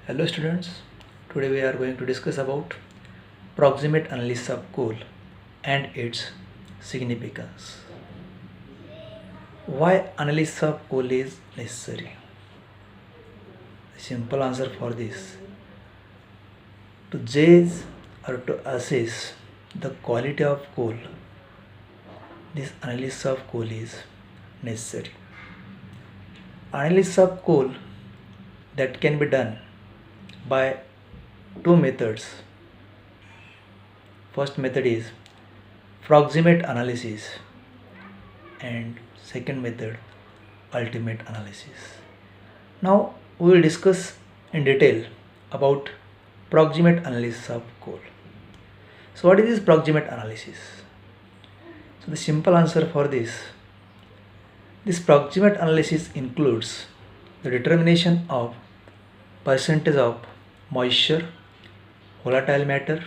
Hello students, today we are going to discuss about proximate analysis of coal and its significance. Why analysis of coal is necessary? The simple answer for this: to judge or to assess the quality of coal, this analysis of coal is necessary. Analysis of coal that can be done by two methods. First method is proximate analysis and second method ultimate analysis. Now we will discuss in detail about proximate analysis of coal. So what is this proximate analysis? So the simple answer for this proximate analysis includes the determination of percentage of moisture, volatile matter,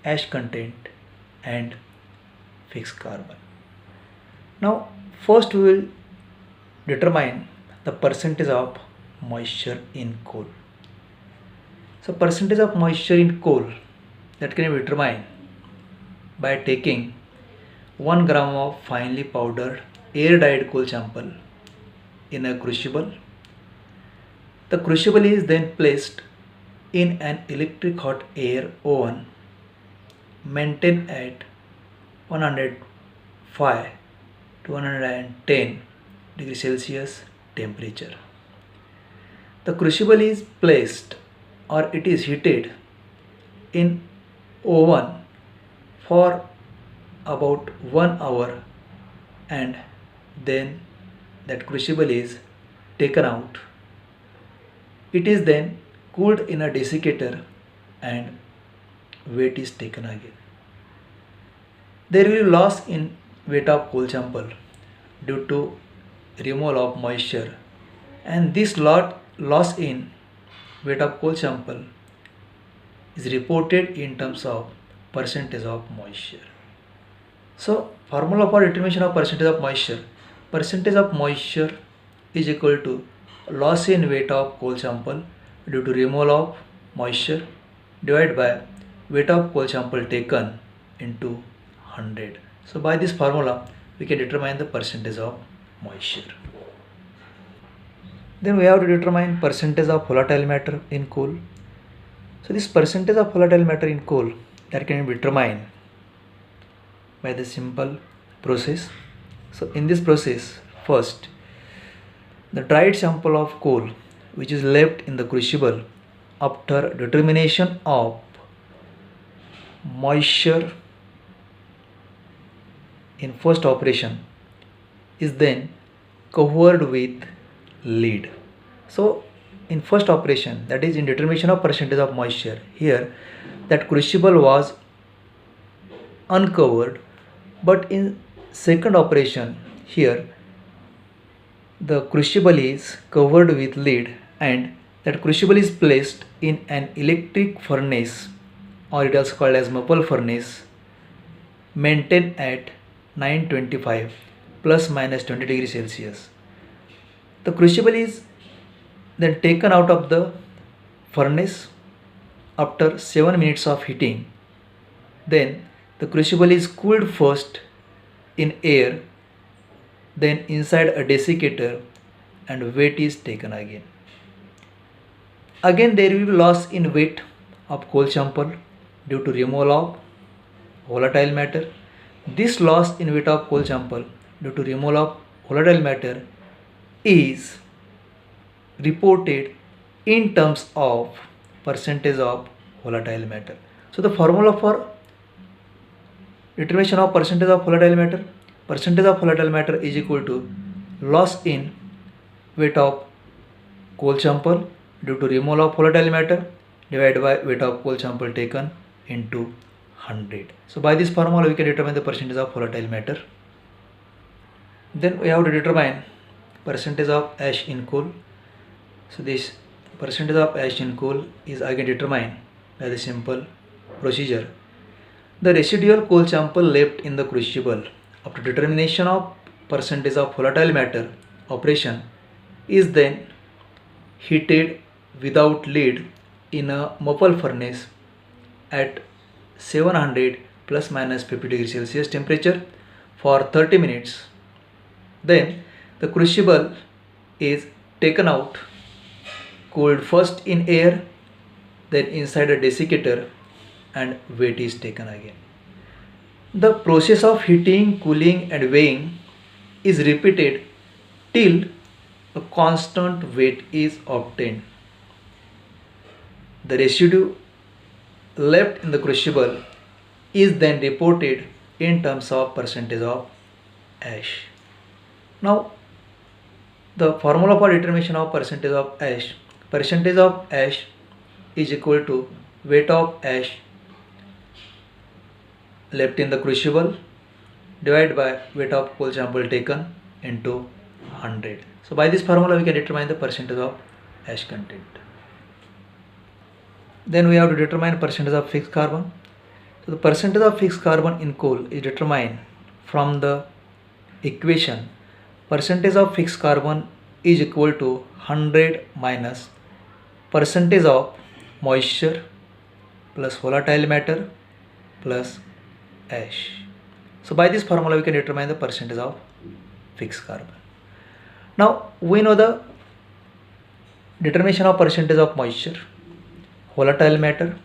ash content and fixed carbon. Now first we will determine the percentage of moisture in coal. So percentage of moisture in coal that can be determined by taking 1 gram of finely powdered air dried coal sample in a crucible. The crucible is then placed in an electric hot air oven maintained at 105 to 110 degrees Celsius temperature. The crucible is placed or it is heated in oven for about 1 hour and then that crucible is taken out. It is then cooled in a desiccator and weight is taken again. There will be loss in weight of coal sample due to removal of moisture, and this loss in weight of coal sample is reported in terms of percentage of moisture. So formula for determination of percentage of moisture is equal to loss in weight of coal sample due to removal of moisture divided by weight of coal sample taken into 100. So by this formula we can determine the percentage of moisture. Then we have to determine percentage of volatile matter in coal. So this percentage of volatile matter in coal that can be determined by the simple process. So in this process, first the dried sample of coal which is left in the crucible after determination of moisture in first operation is then covered with lead. So in first operation, that is in determination of percentage of moisture, here that crucible was uncovered, but in second operation here the crucible is covered with lead and that crucible is placed in an electric furnace, or it is called as Maple furnace, maintained at 925 plus minus 20 degrees Celsius. The crucible is then taken out of the furnace after 7 minutes of heating. Then the crucible is cooled first in air, then inside a desiccator, and weight is taken again. Again there will be loss in weight of coal sample due to removal of volatile matter. This loss in weight of coal sample due to removal of volatile matter is reported in terms of percentage of volatile matter. So the formula for determination of percentage of volatile matter is equal to loss in weight of coal sample due to removal of volatile matter divided by weight of coal sample taken into 100. So by this formula we can determine the percentage of volatile matter. Then we have to determine percentage of ash in coal. So this percentage of ash in coal is again determined by the simple procedure. The residual coal sample left in the crucible after determination of percentage of volatile matter operation is then heated without lid in a muffle furnace at 700 plus minus 50 degrees Celsius temperature for 30 minutes. Then the crucible is taken out, cooled first in air, then inside a desiccator, and weight is taken again. The process of heating, cooling, and weighing is repeated till a constant weight is obtained. The residue left in the crucible is then reported in terms of percentage of ash. Now, the formula for determination of percentage of ash is equal to weight of ash left in the crucible divided by weight of coal sample taken into 100. So by this formula we can determine the percentage of ash content. Then we have to determine percentage of fixed carbon. So the percentage of fixed carbon in coal is determined from the equation percentage of fixed carbon is equal to 100 minus percentage of moisture plus volatile matter plus ash. So by this formula we can determine the percentage of fixed carbon. Now we know the determination of percentage of moisture, volatile matter,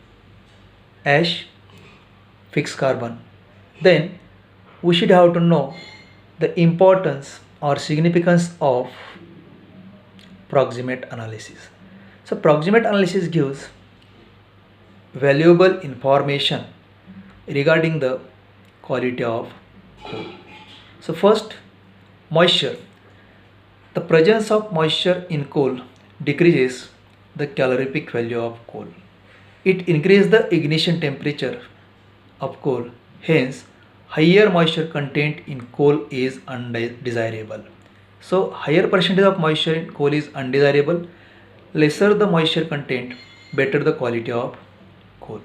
ash, fixed carbon. Then we should have to know the importance or significance of proximate analysis. So proximate analysis gives valuable information regarding the quality of coal. So first, moisture. The presence of moisture in coal decreases the calorific value of coal. It increases the ignition temperature of coal. Hence, higher moisture content in coal is undesirable. So higher percentage of moisture in coal is undesirable. Lesser the moisture content, better the quality of coal.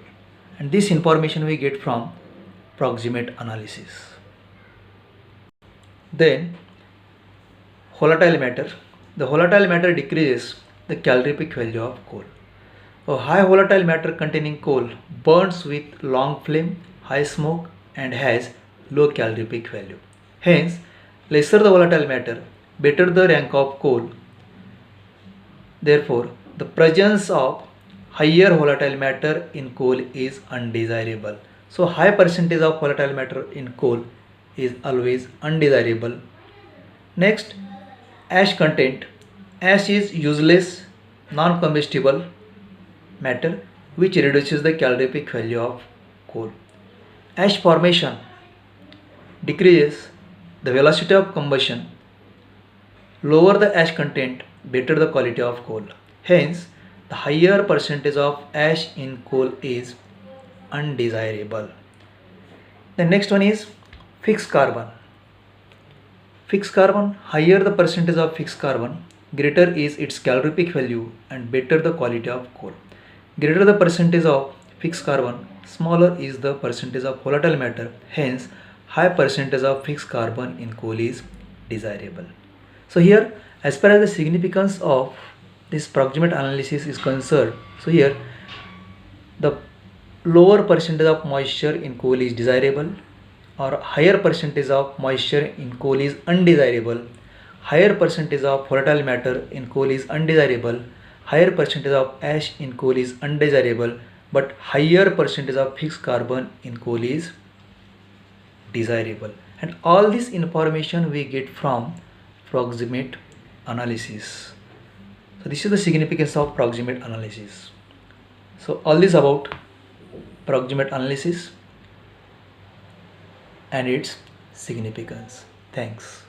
And this information we get from proximate analysis. Then volatile matter. The volatile matter decreases the calorific value of coal. A high volatile matter containing coal burns with long flame, high smoke, and has low calorific value. Hence, lesser the volatile matter, better the rank of coal. Therefore, the presence of higher volatile matter in coal is undesirable. So high percentage of volatile matter in coal is always undesirable. Next, ash content. Ash is useless, non-combustible matter which reduces the calorific value of coal. Ash formation decreases the velocity of combustion. Lower the ash content, better the quality of coal. Hence, the higher percentage of ash in coal is undesirable. The next one is fixed carbon. Fixed carbon, higher the percentage of fixed carbon, greater is its calorific value and better the quality of coal. Greater the percentage of fixed carbon, smaller is the percentage of volatile matter. Hence, high percentage of fixed carbon in coal is desirable. So here, as far as the significance of this proximate analysis is concerned, so here the lower percentage of moisture in coal is desirable, or higher percentage of moisture in coal is undesirable, higher percentage of volatile matter in coal is undesirable, higher percentage of ash in coal is undesirable, but higher percentage of fixed carbon in coal is desirable. And all this information we get from proximate analysis. So this is the significance of proximate analysis. So all this about proximate analysis and its significance. Thanks.